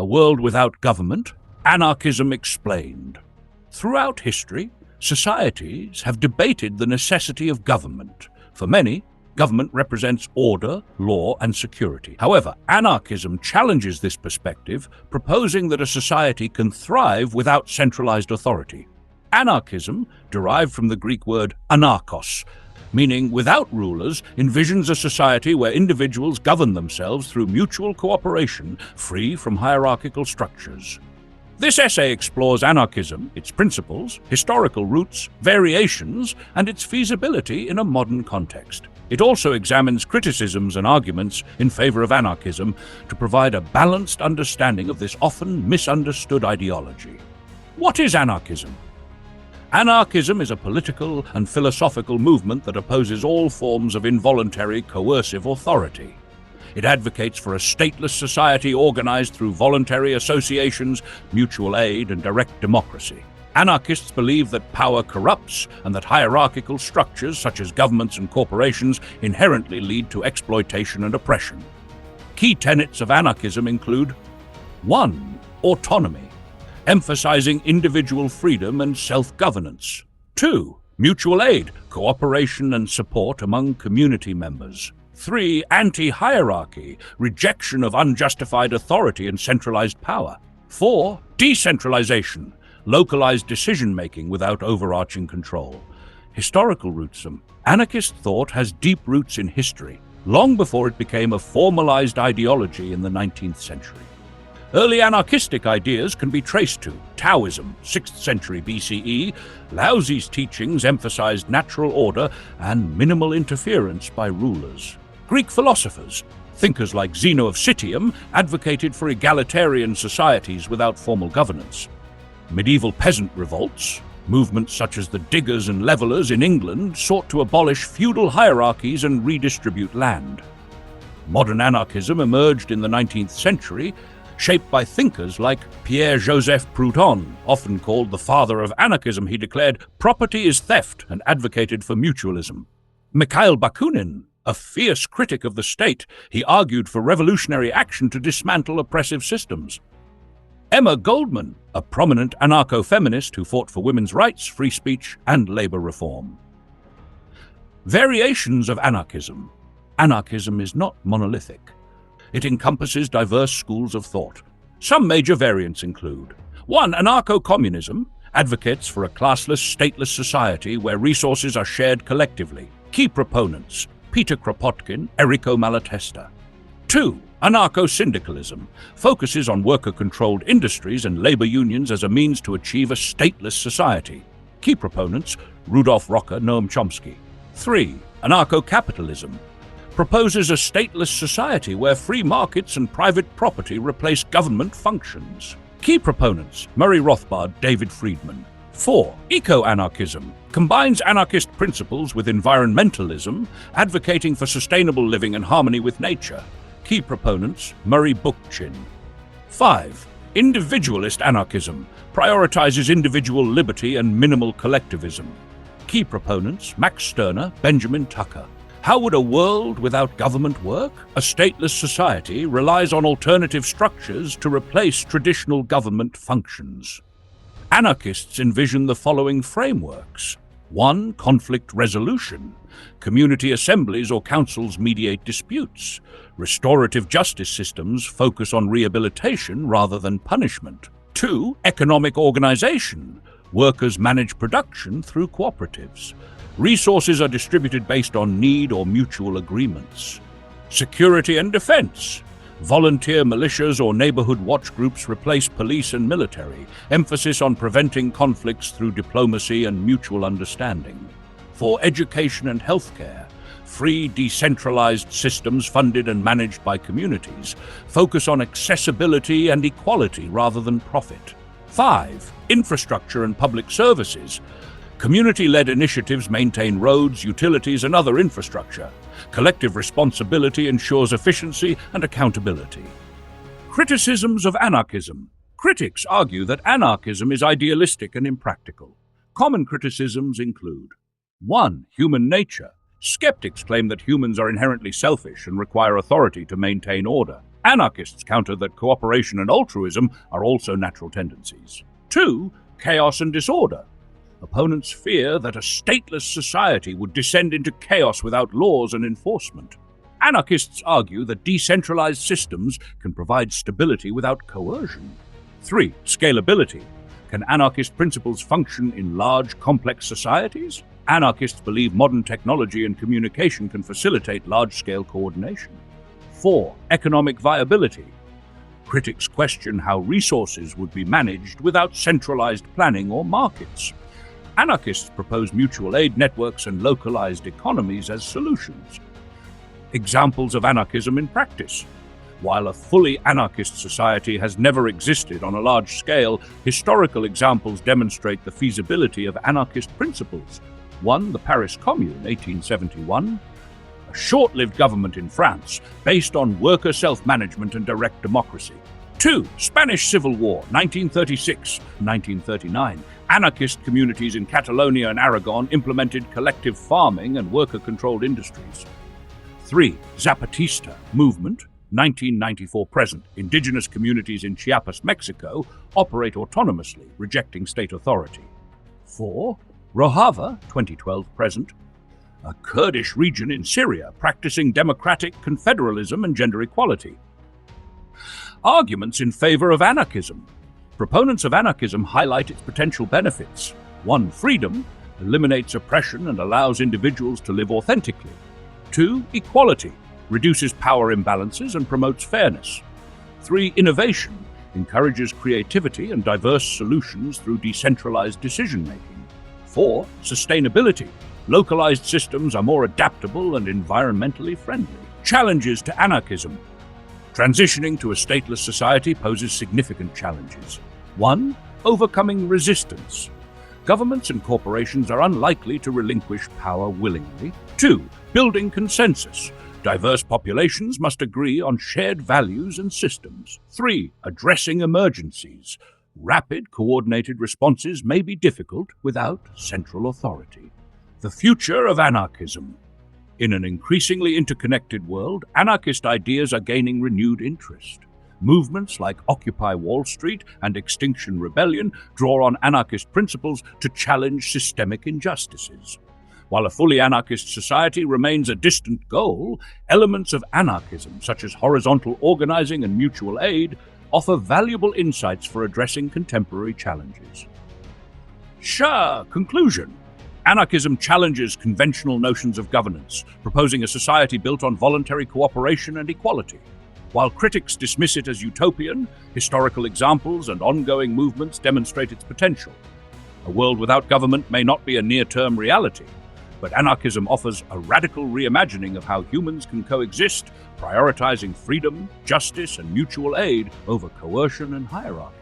A world without government? Anarchism explained. Throughout history, societies have debated the necessity of government. For many, government represents order, law, and security. However, anarchism challenges this perspective, proposing that a society can thrive without centralized authority. Anarchism, derived from the Greek word anarchos, meaning without rulers, envisions a society where individuals govern themselves through mutual cooperation, free from hierarchical structures. This essay explores anarchism, its principles, historical roots, variations, and its feasibility in a modern context. It also examines criticisms and arguments in favor of anarchism to provide a balanced understanding of this often misunderstood ideology. What is anarchism? Anarchism is a political and philosophical movement that opposes all forms of involuntary, coercive authority. It advocates for a stateless society organized through voluntary associations, mutual aid, and direct democracy. Anarchists believe that power corrupts and that hierarchical structures, such as governments and corporations, inherently lead to exploitation and oppression. Key tenets of anarchism include 1. Autonomy, emphasizing individual freedom and self-governance. 2. Mutual aid, cooperation and support among community members. 3. Anti-hierarchy, rejection of unjustified authority and centralized power. 4. Decentralization, localized decision-making without overarching control. Historical roots. Anarchist thought has deep roots in history, long before it became a formalized ideology in the 19th century. Early anarchistic ideas can be traced to Taoism, 6th century BCE. Laozi's teachings emphasized natural order and minimal interference by rulers. Greek philosophers, thinkers like Zeno of Citium, advocated for egalitarian societies without formal governance. Medieval peasant revolts, movements such as the Diggers and Levellers in England, sought to abolish feudal hierarchies and redistribute land. Modern anarchism emerged in the 19th century, shaped by thinkers like Pierre-Joseph Proudhon. Often called the father of anarchism, he declared, "Property is theft," and advocated for mutualism. Mikhail Bakunin, a fierce critic of the state, he argued for revolutionary action to dismantle oppressive systems. Emma Goldman, a prominent anarcho-feminist who fought for women's rights, free speech, and labor reform. Variations of anarchism. Anarchism is not monolithic. It encompasses diverse schools of thought. Some major variants include 1. Anarcho-communism, advocates for a classless, stateless society where resources are shared collectively. Key proponents: Peter Kropotkin, Enrico Malatesta. 2. Anarcho-syndicalism, focuses on worker-controlled industries and labor unions as a means to achieve a stateless society. Key proponents: Rudolf Rocker, Noam Chomsky. 3. Anarcho-capitalism, proposes a stateless society where free markets and private property replace government functions. Key proponents: Murray Rothbard, David Friedman. 4. Eco-anarchism, combines anarchist principles with environmentalism, advocating for sustainable living and harmony with nature. Key proponents: Murray Bookchin. 5. Individualist anarchism, prioritizes individual liberty and minimal collectivism. Key proponents: Max Stirner, Benjamin Tucker. How would a world without government work? A stateless society relies on alternative structures to replace traditional government functions. Anarchists envision the following frameworks. 1. Conflict resolution. Community assemblies or councils mediate disputes. Restorative justice systems focus on rehabilitation rather than punishment. 2. Economic organization. Workers manage production through cooperatives. Resources are distributed based on need or mutual agreements. Security and defense. Volunteer militias or neighborhood watch groups replace police and military. Emphasis on preventing conflicts through diplomacy and mutual understanding. For education and healthcare, free, decentralized systems funded and managed by communities focus on accessibility and equality rather than profit. 5. Infrastructure and public services. Community-led initiatives maintain roads, utilities, and other infrastructure. Collective responsibility ensures efficiency and accountability. Criticisms of anarchism. Critics argue that anarchism is idealistic and impractical. Common criticisms include 1. Human nature. Skeptics claim that humans are inherently selfish and require authority to maintain order. Anarchists counter that cooperation and altruism are also natural tendencies. 2. Chaos and disorder. Opponents fear that a stateless society would descend into chaos without laws and enforcement. Anarchists argue that decentralized systems can provide stability without coercion. 3. Scalability. Can anarchist principles function in large, complex societies? Anarchists believe modern technology and communication can facilitate large-scale coordination. 4. Economic viability. Critics question how resources would be managed without centralized planning or markets. Anarchists propose mutual aid networks and localized economies as solutions. Examples of anarchism in practice. While a fully anarchist society has never existed on a large scale, historical examples demonstrate the feasibility of anarchist principles. 1. The Paris Commune, 1871. A short-lived government in France, based on worker self-management and direct democracy. 2. Spanish Civil War, 1936-1939. Anarchist communities in Catalonia and Aragon implemented collective farming and worker-controlled industries. 3. Zapatista movement, 1994-present. Indigenous communities in Chiapas, Mexico, operate autonomously, rejecting state authority. 4. Rojava, 2012-present. A Kurdish region in Syria practicing democratic confederalism and gender equality. Arguments in favor of anarchism. Proponents of anarchism highlight its potential benefits. 1. Freedom eliminates oppression and allows individuals to live authentically. 2. Equality reduces power imbalances and promotes fairness. 3. Innovation encourages creativity and diverse solutions through decentralized decision-making. 4. Sustainability. Localized systems are more adaptable and environmentally friendly. Challenges to anarchism. Transitioning to a stateless society poses significant challenges. 1. Overcoming resistance. Governments and corporations are unlikely to relinquish power willingly. 2. Building consensus. Diverse populations must agree on shared values and systems. 3. Addressing emergencies. Rapid, coordinated responses may be difficult without central authority. The future of anarchism. In an increasingly interconnected world, anarchist ideas are gaining renewed interest. Movements like Occupy Wall Street and Extinction Rebellion draw on anarchist principles to challenge systemic injustices. While a fully anarchist society remains a distant goal, elements of anarchism, such as horizontal organizing and mutual aid, offer valuable insights for addressing contemporary challenges. Conclusion. Anarchism challenges conventional notions of governance, proposing a society built on voluntary cooperation and equality. While critics dismiss it as utopian, historical examples and ongoing movements demonstrate its potential. A world without government may not be a near-term reality, but anarchism offers a radical reimagining of how humans can coexist, prioritizing freedom, justice, and mutual aid over coercion and hierarchy.